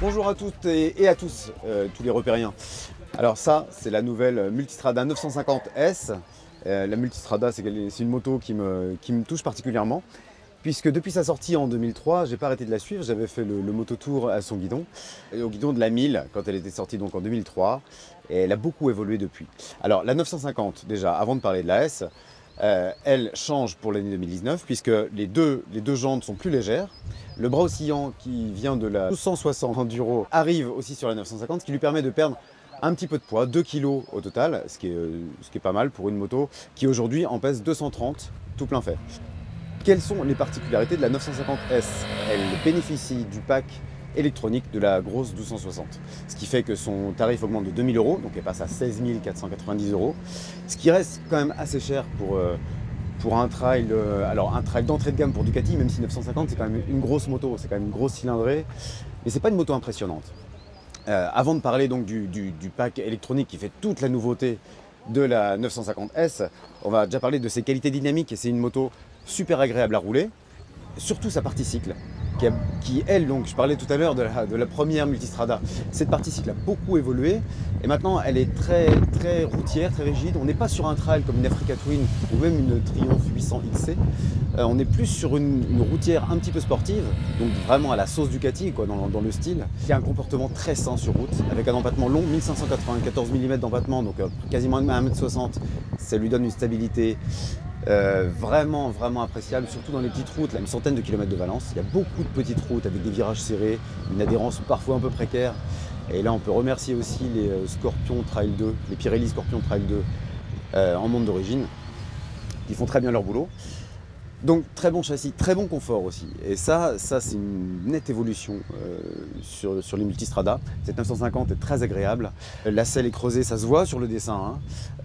Bonjour à toutes et à tous, tous les repériens. Alors ça, c'est la nouvelle Multistrada 950S. La Multistrada, c'est une moto qui me touche particulièrement, puisque depuis sa sortie en 2003, j'ai pas arrêté de la suivre. J'avais fait le mototour à son guidon, au guidon de la 1000, quand elle était sortie donc en 2003, et elle a beaucoup évolué depuis. Alors la 950, déjà, avant de parler de la S, elle change pour l'année 2019, puisque les deux jantes sont plus légères. Le bras oscillant qui vient de la 1260 Enduro arrive aussi sur la 950, ce qui lui permet de perdre un petit peu de poids, 2 kg au total, ce qui est pas mal pour une moto qui aujourd'hui en pèse 230 tout plein fait. Quelles sont les particularités de la 950S? Elle bénéficie du pack électronique de la grosse 1260, ce qui fait que son tarif augmente de 2000 €, donc elle passe à 16 490 €, ce qui reste quand même assez cher pour un trail, alors un trail d'entrée de gamme pour Ducati, même si 950 c'est quand même une grosse moto, c'est quand même une grosse cylindrée, mais c'est pas une moto impressionnante. Avant de parler donc du pack électronique qui fait toute la nouveauté de la 950S, on va déjà parler de ses qualités dynamiques, et c'est une moto super agréable à rouler, surtout sa partie cycle, qui elle, donc je parlais tout à l'heure de la première Multistrada, cette partie cycle a beaucoup évolué, et maintenant elle est très routière, très rigide. On n'est pas sur un trail comme une Africa Twin ou même une Triumph 800 XC, on est plus sur une routière un petit peu sportive, donc vraiment à la sauce Ducati quoi, dans le style, qui a un comportement très sain sur route, avec un empattement long, 1594 mm d'empattement, donc quasiment 1,60 m, ça lui donne une stabilité vraiment appréciable, surtout dans les petites routes, là, une centaine de kilomètres de Valence. Il y a beaucoup de petites routes avec des virages serrés, une adhérence parfois un peu précaire. Et là, on peut remercier aussi les Scorpion Trail 2, les Pirelli Scorpion Trail 2 en monde d'origine, qui font très bien leur boulot. Donc très bon châssis, très bon confort aussi. Et ça c'est une nette évolution sur les Multistrada. Cette 950 est très agréable. La selle est creusée, ça se voit sur le dessin, hein.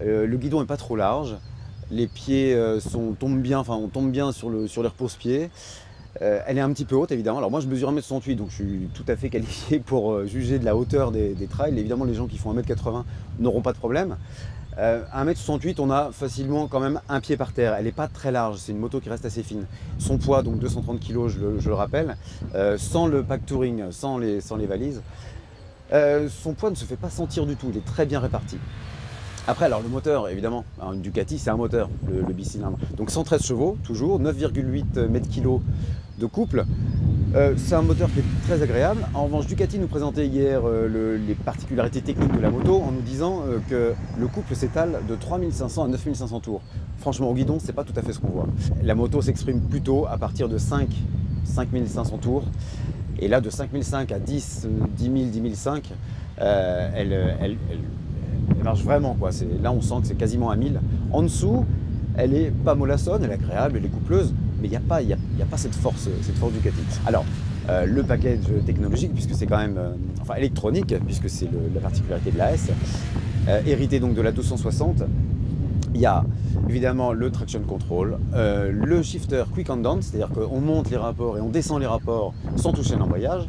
Le guidon n'est pas trop large. Les pieds on tombe bien sur les repose-pieds. Elle est un petit peu haute évidemment. Alors moi je mesure 1,68 m, donc je suis tout à fait qualifié pour juger de la hauteur des trails. Évidemment les gens qui font 1,80 m n'auront pas de problème. 1,68 m, on a facilement quand même un pied par terre. Elle n'est pas très large, c'est une moto qui reste assez fine. Son poids, donc 230 kg, je le rappelle, sans le pack touring, sans les valises. Son poids ne se fait pas sentir du tout, il est très bien réparti. Après, alors le moteur, évidemment, une Ducati, c'est un moteur, le bicylindre. Donc 113 chevaux, toujours, 9,8 m/kg de couple. C'est un moteur qui est très agréable. En revanche, Ducati nous présentait hier les particularités techniques de la moto en nous disant que le couple s'étale de 3500 à 9500 tours. Franchement, au guidon, c'est pas tout à fait ce qu'on voit. La moto s'exprime plutôt à partir de 5500 tours. Et là, de 5005 à 10 500, elle marche vraiment, quoi. Là, on sent que c'est quasiment à 1000. En dessous, elle est pas mollassonne, elle est agréable, elle est coupleuse, mais il n'y a pas cette force Ducati. Alors, le package technologique, puisque c'est quand même, électronique, puisque c'est la particularité de la S, hérité donc de la 260, il y a évidemment le traction control, le shifter quick and down, c'est-à-dire qu'on monte les rapports et on descend les rapports sans toucher l'embrayage.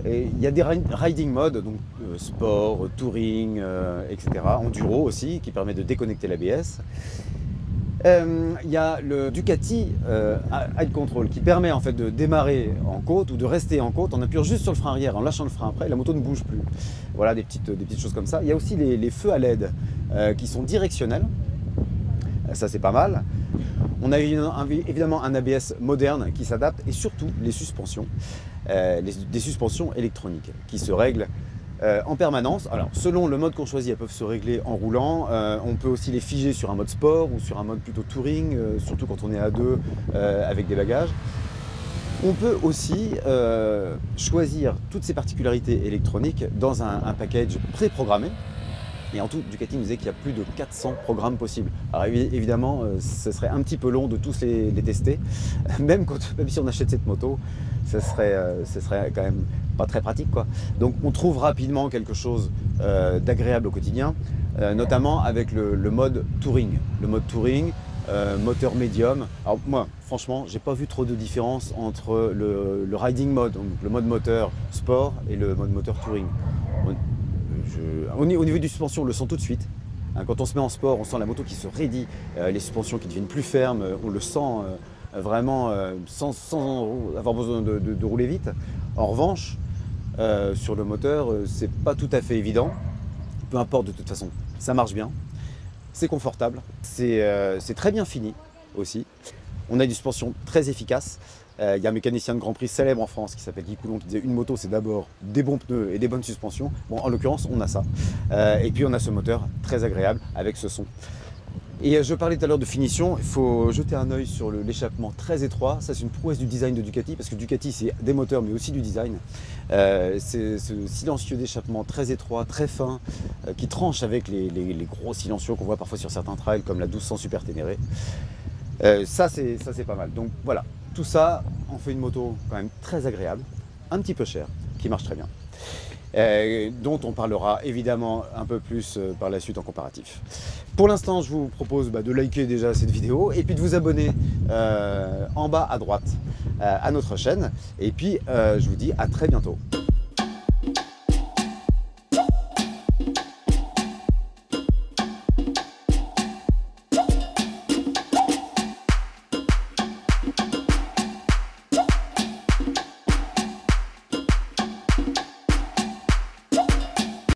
Et il y a des riding modes, donc sport, touring, etc. Enduro aussi, qui permet de déconnecter l'ABS. Il y a le Ducati Hide Control qui permet en fait de démarrer en côte ou de rester en côte en appuyant juste sur le frein arrière, en lâchant le frein après, la moto ne bouge plus. Voilà des petites choses comme ça. Il y a aussi les feux à LED qui sont directionnels. Ça c'est pas mal. On a évidemment un ABS moderne qui s'adapte, et surtout les suspensions, des suspensions électroniques qui se règlent en permanence. Alors selon le mode qu'on choisit, elles peuvent se régler en roulant. On peut aussi les figer sur un mode sport ou sur un mode plutôt touring, surtout quand on est à deux avec des bagages. On peut aussi choisir toutes ces particularités électroniques dans un package préprogrammé. Et en tout, Ducati nous disait qu'il y a plus de 400 programmes possibles. Alors évidemment, ce serait un petit peu long de tous les tester. Même si on achète cette moto, ce serait quand même pas très pratique, quoi. Donc on trouve rapidement quelque chose d'agréable au quotidien, notamment avec le mode touring. Le mode touring, moteur médium. Alors moi, franchement, j'ai pas vu trop de différence entre le riding mode, donc le mode moteur sport, et le mode moteur touring. Au niveau des suspensions, on le sent tout de suite. Quand on se met en sport, on sent la moto qui se raidit, les suspensions qui deviennent plus fermes, on le sent vraiment sans avoir besoin de rouler vite. En revanche, sur le moteur, c'est pas tout à fait évident. Peu importe, de toute façon, ça marche bien, c'est confortable, c'est très bien fini aussi. On a une suspension très efficace. Il y a un mécanicien de Grand Prix célèbre en France qui s'appelle Guy Coulon qui disait une moto c'est d'abord des bons pneus et des bonnes suspensions. Bon, en l'occurrence on a ça. Et puis on a ce moteur très agréable avec ce son. Et je parlais tout à l'heure de finition, il faut jeter un œil sur l'échappement très étroit. Ça c'est une prouesse du design de Ducati, parce que Ducati c'est des moteurs mais aussi du design. C'est ce silencieux d'échappement très étroit, très fin, qui tranche avec les gros silencieux qu'on voit parfois sur certains trails comme la 1200 Super Ténéré. Ça c'est pas mal. Donc voilà, tout ça en fait une moto quand même très agréable, un petit peu chère, qui marche très bien. Dont on parlera évidemment un peu plus par la suite en comparatif. Pour l'instant, je vous propose de liker déjà cette vidéo et puis de vous abonner en bas à droite à notre chaîne. Et puis, je vous dis à très bientôt.